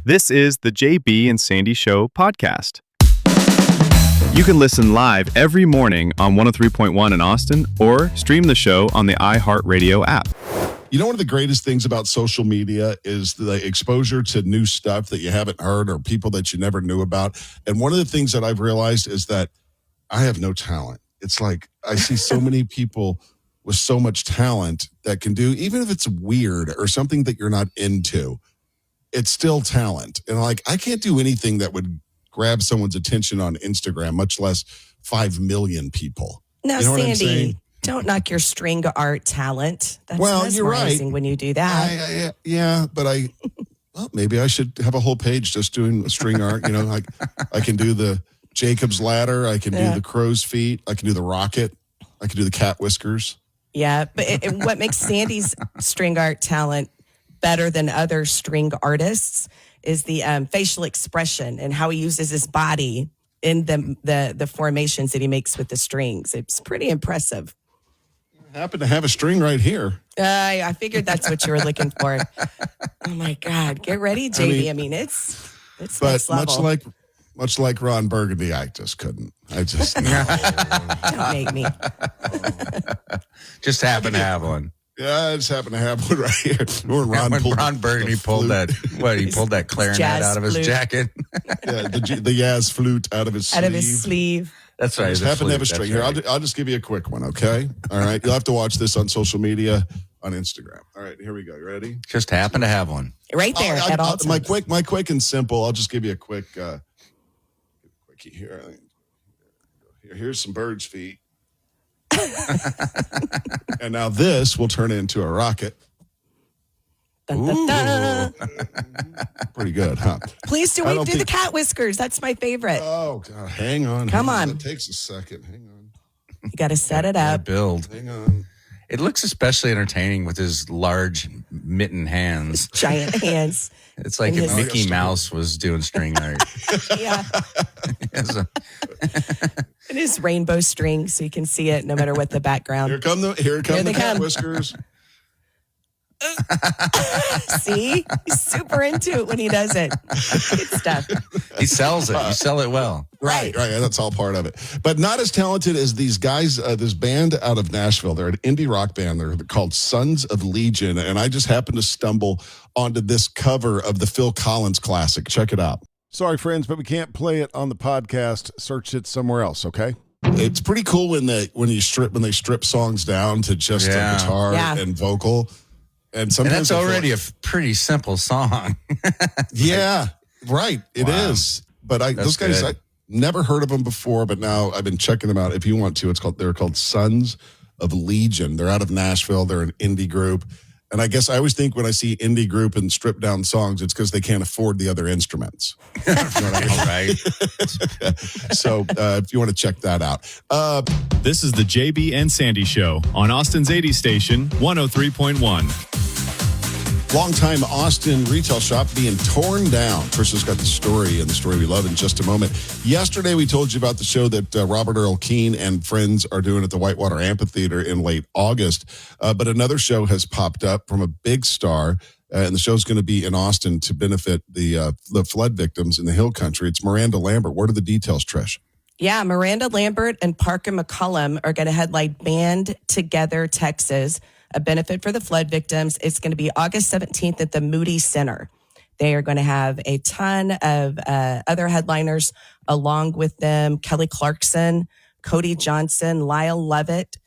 This is the JB and Sandy Show podcast. You can listen live every morning on 103.1 in Austin or stream the show on the iHeartRadio app. You know, one of the greatest things about social media is the exposure to new stuff that you haven't heard or people that you never knew about. And one of the things that I've realized is that I have no talent. It's like I see so many people with so much talent that can do, even if it's weird or something that you're not into, it's still talent. And like, I can't do anything that would grab someone's attention on Instagram, much less 5 million people. Now, you know Sandy, don't knock your string art talent. That's you're right. when you do that. But maybe I should have a whole page just doing string art. You know, like I can do the Jacob's ladder. I can do the crow's feet. I can do the rocket. I can do the cat whiskers. Yeah, but what makes Sandy's string art talent better than other string artists is the facial expression and how he uses his body in the formations that he makes with the strings. It's pretty impressive. I happen to have a string right here. I figured that's what you were looking for. Oh my God, get ready, JB. I mean it's but next level. much like Ron Burgundy, I just couldn't. I just Don't make me. Just happen to have one. Yeah, I just happen to have one right here. When Ron Burgundy pulled that, he pulled that clarinet out of his jacket. Yeah, the Yaz flute out of his sleeve. That's right. I just happen to have a string here. I'll just give you a quick one, okay? All right. You'll have to watch this on social media on Instagram. All right, here we go. You ready? Just happen to have one. Right there at all times. My quick and simple. I'll just give you a quickie here. Here's some bird's feet. And now this will turn into a rocket. Dun, dun, dun. Pretty good, huh? Please do the cat whiskers. That's my favorite. Oh, God. Hang on. Come on. It takes a second. Hang on. You got to set it up. Build. Hang on. It looks especially entertaining with his large mitten hands. Giant hands. It's like if Mickey Mouse was doing string art. Yeah. It is rainbow string, so you can see it no matter what the background. Here come the cat whiskers. See? He's super into it when he does it. Good stuff. He sells it. You sell it well. Right. That's all part of it. But not as talented as these guys, this band out of Nashville. They're an indie rock band. They're called Sons of Legion. And I just happened to stumble onto this cover of the Phil Collins classic. Check it out. Sorry, friends, but we can't play it on the podcast. Search it somewhere else, okay? It's pretty cool when they strip songs down to just a guitar and vocal. And sometimes that's already a pretty simple song. Yeah, right. It is. But those guys, I never heard of them before, but now I've been checking them out. If you want to, they're called Sons of Legion. They're out of Nashville. They're an indie group. And I guess I always think when I see indie group and stripped down songs, it's because they can't afford the other instruments. You know what I mean? Right. So if you want to check that out. This is the JB and Sandy Show on Austin's 80 station, 103.1. Longtime Austin retail shop being torn down. Tricia's got the story and the story we love in just a moment. Yesterday, we told you about the show that Robert Earl Keen and friends are doing at the Whitewater Amphitheater in late August. But another show has popped up from a big star, and the show's going to be in Austin to benefit the flood victims in the Hill Country. It's Miranda Lambert. What are the details, Trish? Yeah, Miranda Lambert and Parker McCullum are going to headline Band Together Texas, a benefit for the flood victims. It's going to be August 17th at the Moody Center. They are going to have a ton of other headliners along with them. Kelly Clarkson, Cody Johnson, Lyle Lovett,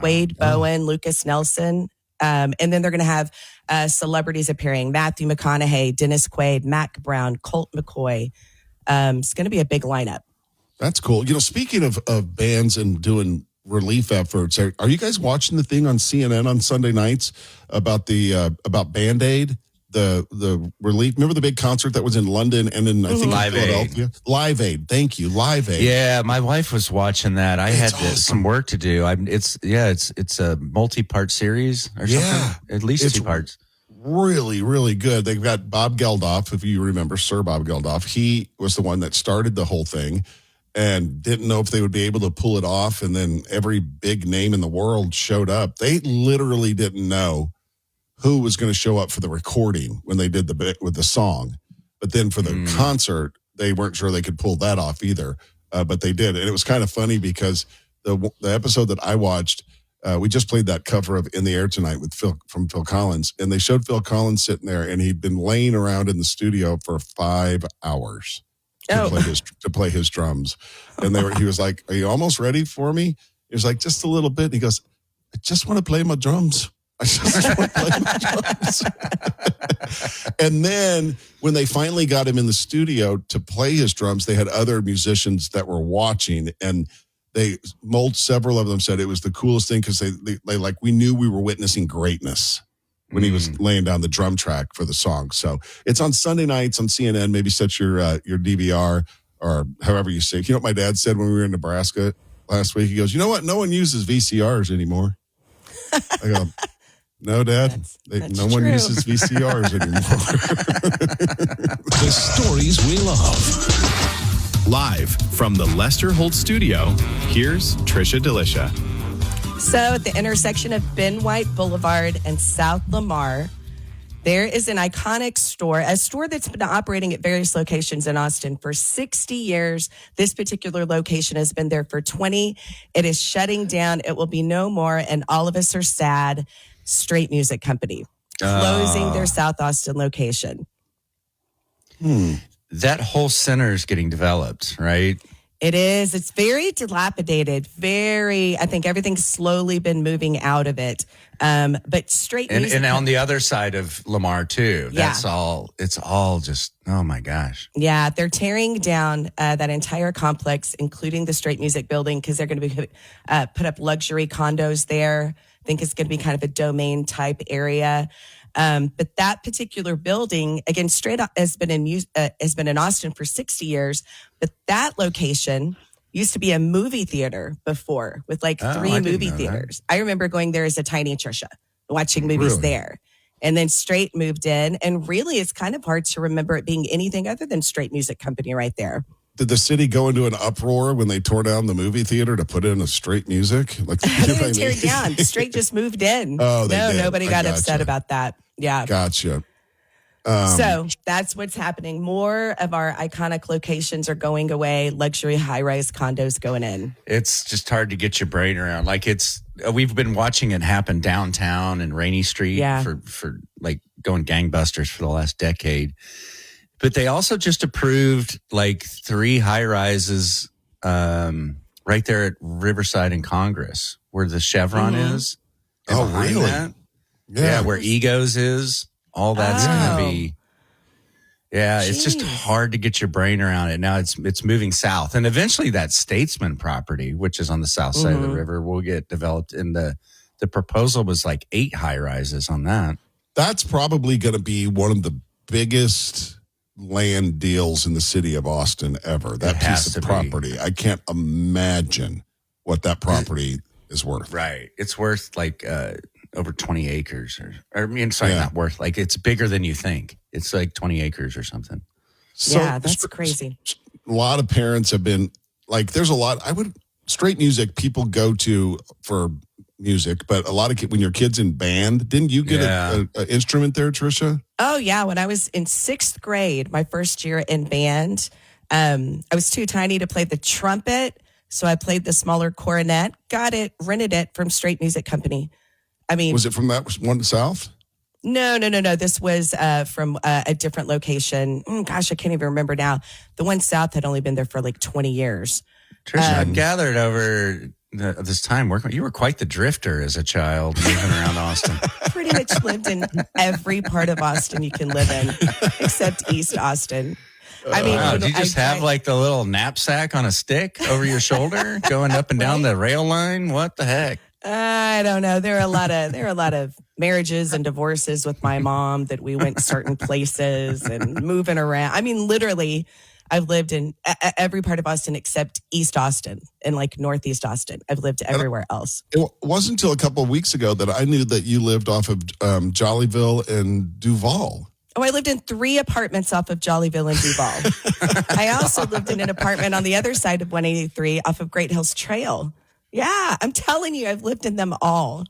Wade Bowen, Lucas Nelson. And then they're going to have celebrities appearing. Matthew McConaughey, Dennis Quaid, Mac Brown, Colt McCoy. It's going to be a big lineup. That's cool. You know, speaking of bands and doing relief efforts, are you guys watching the thing on CNN on Sunday nights about about Band-Aid, the relief? Remember the big concert that was in London and in I think Live in Philadelphia? Aid. Live Aid. Thank you. Live Aid. Yeah, my wife was watching that. I had awesome. some work to do. It's a multi-part series or something. At least 2 parts. Really, really good. They've got Bob Geldof, if you remember, Sir Bob Geldof. He was the one that started the whole thing and didn't know if they would be able to pull it off. And then every big name in the world showed up. They literally didn't know who was going to show up for the recording when they did with the song. But then for the concert, they weren't sure they could pull that off either. But they did. And it was kind of funny because the episode that I watched, we just played that cover of In the Air Tonight with Phil Collins. And they showed Phil Collins sitting there, and he'd been laying around in the studio for 5 hours to play his drums. And he was like, "Are you almost ready for me?" He was like, "Just a little bit." And he goes, "I just want to play my drums. I just want to play my drums." And then when they finally got him in the studio to play his drums, they had other musicians that were watching, and several of them said it was the coolest thing because they like, we knew we were witnessing greatness when he was laying down the drum track for the song. So it's on Sunday nights on CNN. Maybe set your DVR or however you say. You know what my dad said when we were in Nebraska last week? He goes, "You know what? No one uses VCRs anymore." I go, "No, Dad. No one uses VCRs anymore." The stories we love. Live from the Lester Holt studio, here's Tricia DeLisha. So at the intersection of Ben White Boulevard and South Lamar, there is an iconic store, a store that's been operating at various locations in Austin for 60 years. This particular location has been there for 20. It is shutting down. It will be no more, and all of us are sad. Straight Music Company closing their South Austin location. That whole center is getting developed, right? It is. It's very dilapidated. I think everything's slowly been moving out of it. But Straight Music. And on the other side of Lamar, too. Yeah. It's all just, oh my gosh. Yeah, they're tearing down that entire complex, including the Straight Music building, because they're going to be put up luxury condos there. I think it's going to be kind of a domain type area. But that particular building, again, Straight has been in Austin for 60 years. But that location used to be a movie theater before with like 3 movie theaters. I remember going there as a tiny Tricia, watching movies there. And then Straight moved in. And really, it's kind of hard to remember it being anything other than Straight Music Company right there. Did the city go into an uproar when they tore down the movie theater to put in a Straight Music? Like, they didn't tear it down. Straight just moved in. Oh, they did. Nobody got upset about that. Yeah. Gotcha. So that's what's happening. More of our iconic locations are going away. Luxury high-rise condos going in. It's just hard to get your brain around. Like we've been watching it happen downtown and Rainy Street for like going gangbusters for the last decade. But they also just approved like 3 high rises right there at Riverside and Congress, where the Chevron is. Oh, really? That. Yeah, where Egos is. All that's going to be. Yeah, it's just hard to get your brain around it. Now it's moving south, and eventually that Statesman property, which is on the south side of the river, will get developed. And the proposal was like 8 high rises on that. That's probably going to be one of the biggest land deals in the city of Austin ever. That piece of property. I can't imagine what that property is worth. Right. It's worth like over 20 acres not worth, like it's bigger than you think. It's like 20 acres or something. So, yeah, that's crazy. A lot of parents have been like, there's a lot, Straight Music people go to for music, but a lot of when your kid's in band, didn't you get an instrument there, Tricia? Oh yeah, when I was in 6th grade, my first year in band, I was too tiny to play the trumpet, so I played the smaller cornet. Got it, rented it from Straight Music Company. I mean, was it from that one south? No. This was from a different location. Gosh, I can't even remember now. The one south had only been there for like 20 years. Tricia, I gathered over this time working, you were quite the drifter as a child moving around Austin. Pretty much lived in every part of Austin you can live in, except East Austin. I mean, do you just have like the little knapsack on a stick over your shoulder going up and down the rail line? What the heck? I don't know. There are a lot of marriages and divorces with my mom that we went certain places and moving around. I mean, literally, I've lived in every part of Austin except East Austin and like Northeast Austin. I've lived everywhere else. It wasn't until a couple of weeks ago that I knew that you lived off of Jollyville and Duval. Oh, I lived in 3 apartments off of Jollyville and Duval. I also lived in an apartment on the other side of 183 off of Great Hills Trail. Yeah, I'm telling you, I've lived in them all.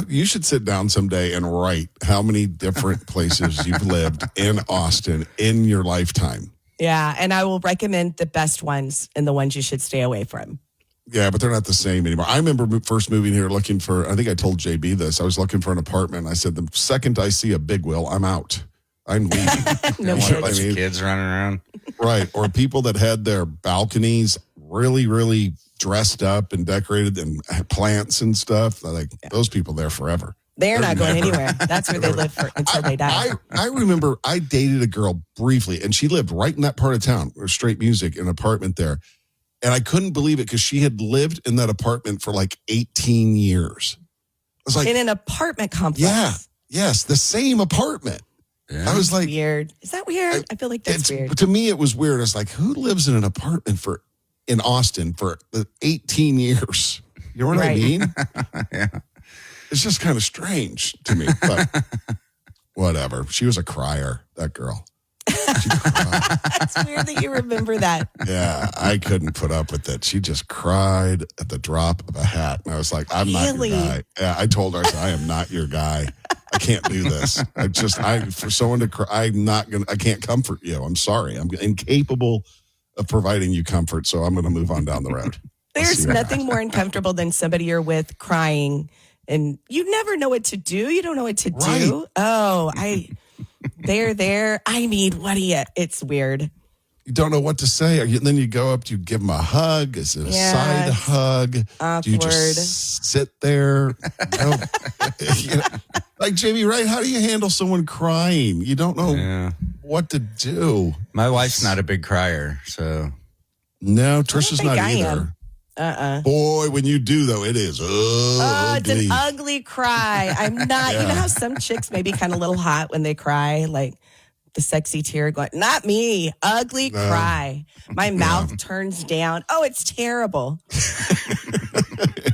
You should sit down someday and write how many different places you've lived in Austin in your lifetime. Yeah, and I will recommend the best ones and the ones you should stay away from. Yeah, but they're not the same anymore. I remember first moving here looking for, I think I told JB this. I was looking for an apartment. I said, the second I see a big wheel, I'm out. I'm leaving. No kids. Kids running around. Right. Or people that had their balconies really, really dressed up and decorated and plants and stuff. Like those people there forever. They're not going anywhere. That's where they live until they die. I remember I dated a girl briefly, and she lived right in that part of town, or Straight Music, an apartment there. And I couldn't believe it because she had lived in that apartment for like 18 years. I was like, in an apartment complex. Yeah. Yes. The same apartment. Yeah. I was like, weird. Is that weird? I feel like that's weird. To me, it was weird. I was like, who lives in an apartment in Austin for 18 years? You know what I mean? Yeah. It's just kind of strange to me, but whatever. She was a crier, that girl. That's weird that you remember that. Yeah, I couldn't put up with it. She just cried at the drop of a hat. And I was like, I'm not your guy. Yeah, I told her, I said, I am not your guy. I can't do this. For someone to cry, I can't comfort you. I'm sorry. I'm incapable of providing you comfort. So I'm going to move on down the road. There's nothing more uncomfortable than somebody you're with crying and you never know what to do. You don't know what to do. Oh, they're there. I need, it's weird. You don't know what to say. And then you go up, you give them a hug. Is it a side hug? Awkward. Do you just sit there? Like Jamie, right? How do you handle someone crying? You don't know what to do. My wife's not a big crier, so. No, Trisha's not either. Boy, when you do, though, it is. It's an ugly cry. I'm not. You know how some chicks may be kind of a little hot when they cry, like the sexy tear going. Not me. Ugly cry. My mouth turns down. Oh, it's terrible.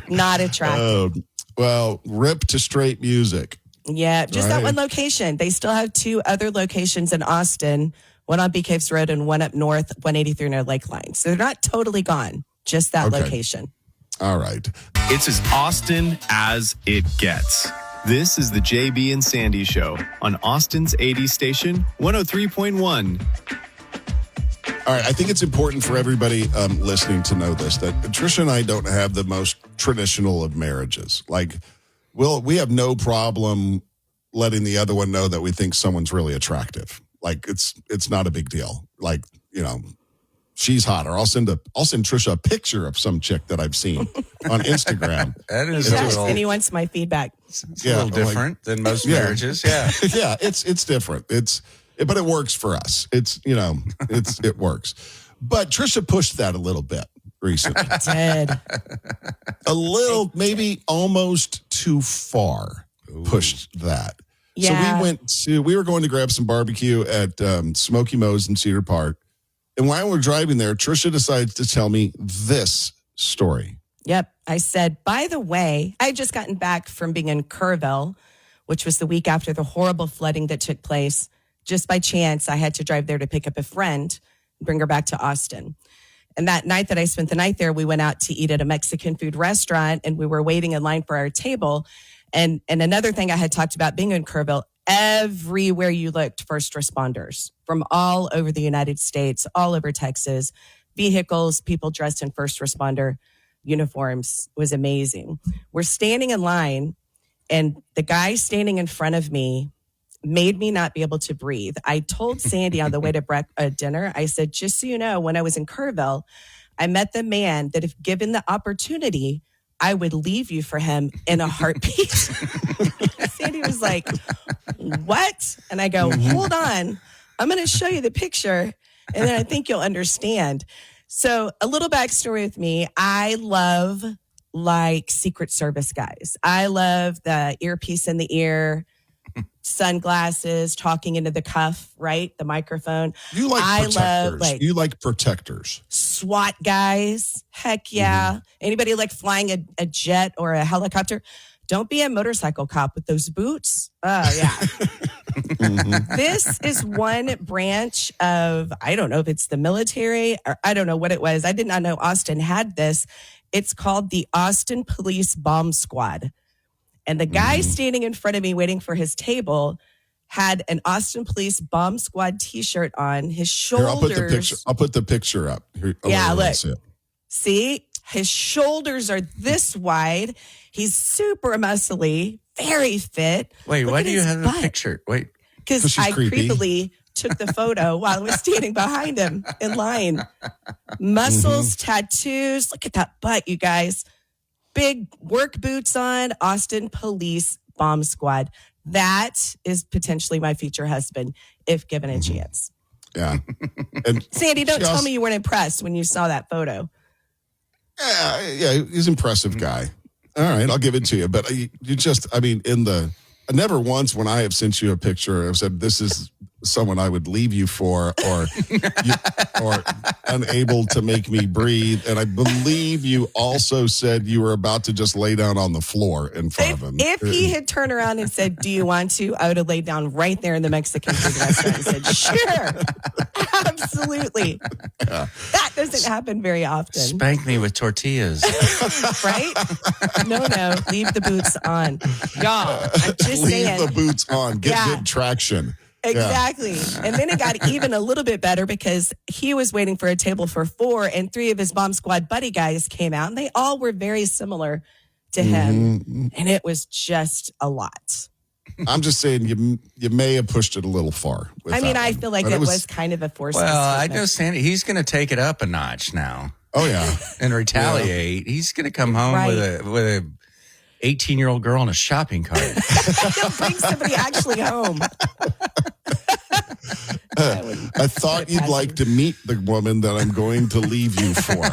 Not attractive. Well, rip to Straight Music. Yeah, just that one location. They still have 2 other locations in Austin. One on Bee Caves Road and one up north, 183 near Lakeline. So they're not totally gone. Just that location. All right. It's as Austin as it gets. This is the JB and Sandy Show on Austin's 80s station, 103.1. All right. I think it's important for everybody listening to know this, that Tricia and I don't have the most traditional of marriages. Like, we have no problem letting the other one know that we think someone's really attractive. Like, it's not a big deal. Like, she's hot, or I'll send Tricia a picture of some chick that I've seen on Instagram. That is and he wants my feedback. It's a little different than most marriages. Yeah. Yeah, it's different. But it works for us. It works. But Tricia pushed that a little bit recently. Did. A little, maybe almost too far. Ooh. Pushed that. Yeah. So we were going to grab some barbecue at Smoky Mo's in Cedar Park. And while we're driving there, Tricia decides to tell me this story. Yep. I said, by the way, I had just gotten back from being in Kerrville, which was the week after the horrible flooding that took place. Just by chance, I had to drive there to pick up a friend and bring her back to Austin. And that night that I spent the night there, we went out to eat at a Mexican food restaurant, and we were waiting in line for our table. And another thing I had talked about being in Kerrville, everywhere you looked, first responders from all over the United States, all over Texas, vehicles, people dressed in first responder uniforms. It was amazing. We're standing in line, and the guy standing in front of me made me not be able to breathe. I told Sandy on the way to dinner, I said, just so you know, when I was in Kerrville, I met the man that if given the opportunity, I would leave you for him in a heartbeat. Sandy was like, what? And I go, hold on. I'm going to show you the picture, and then I think you'll understand. So a little backstory with me. I love Secret Service guys. I love the earpiece in the ear, sunglasses, talking into the cuff, right? The microphone. You like protectors. You like protectors. SWAT guys. Heck yeah. Mm-hmm. Anybody like flying a jet or a helicopter? Don't be a motorcycle cop with those boots. Oh, yeah. Mm-hmm. This is one branch of, I don't know if it's the military or I don't know what it was. I did not know Austin had this. It's called the Austin Police Bomb Squad. And the guy standing in front of me waiting for his table had an Austin Police Bomb Squad t-shirt on. His shoulders. I'll put the picture up. Here, look. See? His shoulders are this wide. He's super muscly, very fit. Wait, why do you have the picture? Wait. Because I creepily took the photo while I was standing behind him in line. Muscles, tattoos. Look at that butt, you guys. Big work boots on. Austin Police Bomb Squad. That is potentially my future husband if given a chance. Yeah. And Sandy, don't tell me you weren't impressed when you saw that photo. Yeah, he's an impressive guy. All right, I'll give it to you. But never once when I have sent you a picture, I've said, this is someone I would leave you for, or unable to make me breathe. And I believe you also said you were about to just lay down on the floor in front of him. If he had turned around and said, do you want to? I would have laid down right there in the Mexican food restaurant and said, sure, absolutely. Yeah. That doesn't happen very often. Spank me with tortillas. Right? No, leave the boots on. Y'all, I'm just saying. Leave the boots on. Get good traction. Exactly. Yeah. And then it got even a little bit better because he was waiting for a table for 4 and 3 of his Bomb Squad buddy guys came out and they all were very similar to him. And it was just a lot. I'm just saying you may have pushed it a little far. I feel like it was kind of a forced I know Sandy, he's going to take it up a notch now. Oh, yeah. And retaliate. Yeah. He's going to come home with a 18-year-old girl in a shopping cart. He'll bring somebody actually home. I thought you'd like to meet the woman that I'm going to leave you for.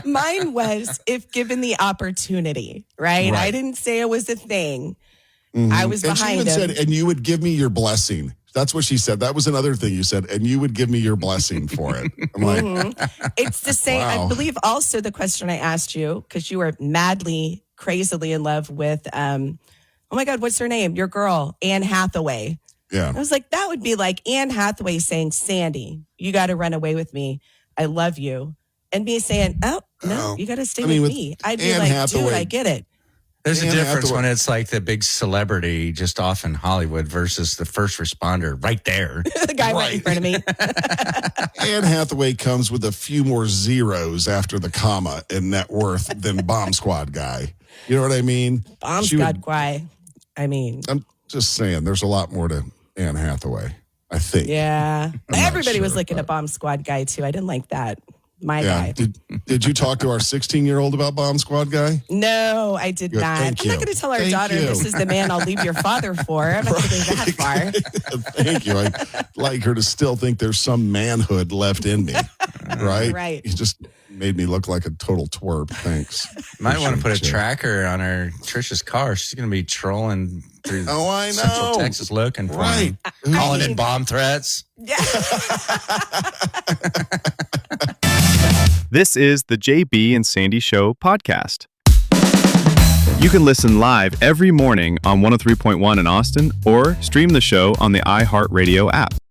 Mine was if given the opportunity, right? I didn't say it was a thing. I was behind him. Said, and you would give me your blessing. That's what she said. That was another thing you said. And you would give me your blessing for it. I'm like, it's the same. Wow. I believe also the question I asked you, because you were madly, crazily in love with, oh my God, what's her name? Your girl, Anne Hathaway. Yeah. I was like, that would be like Anne Hathaway saying, Sandy, you got to run away with me. I love you. And me saying, oh, no, you got to stay with me. I'd be like, Hathaway, dude, I get it. There's a difference when it's like the big celebrity just off in Hollywood versus the first responder right there. The guy right in front of me. Anne Hathaway comes with a few more zeros after the comma in net worth than Bomb Squad guy. You know what I mean? Bomb Squad guy. I'm just saying there's a lot more to Anne Hathaway, I think. Yeah. Everybody was looking at Bomb Squad guy, too. I didn't like that. My guy. Did you talk to our 16-year-old about Bomb Squad guy? No, I did not. I'm not going to tell our daughter this is the man I'll leave your father for. I'm not going to go that far. Thank you. I'd like her to still think there's some manhood left in me. Right? Right. You just made me look like a total twerp. Thanks. Might want to put a tracker on her Tricia's car. She's going to be trolling through Central Texas looking for him. Calling in bomb threats. Yeah. This is the JB and Sandy Show podcast. You can listen live every morning on 103.1 in Austin or stream the show on the iHeartRadio app.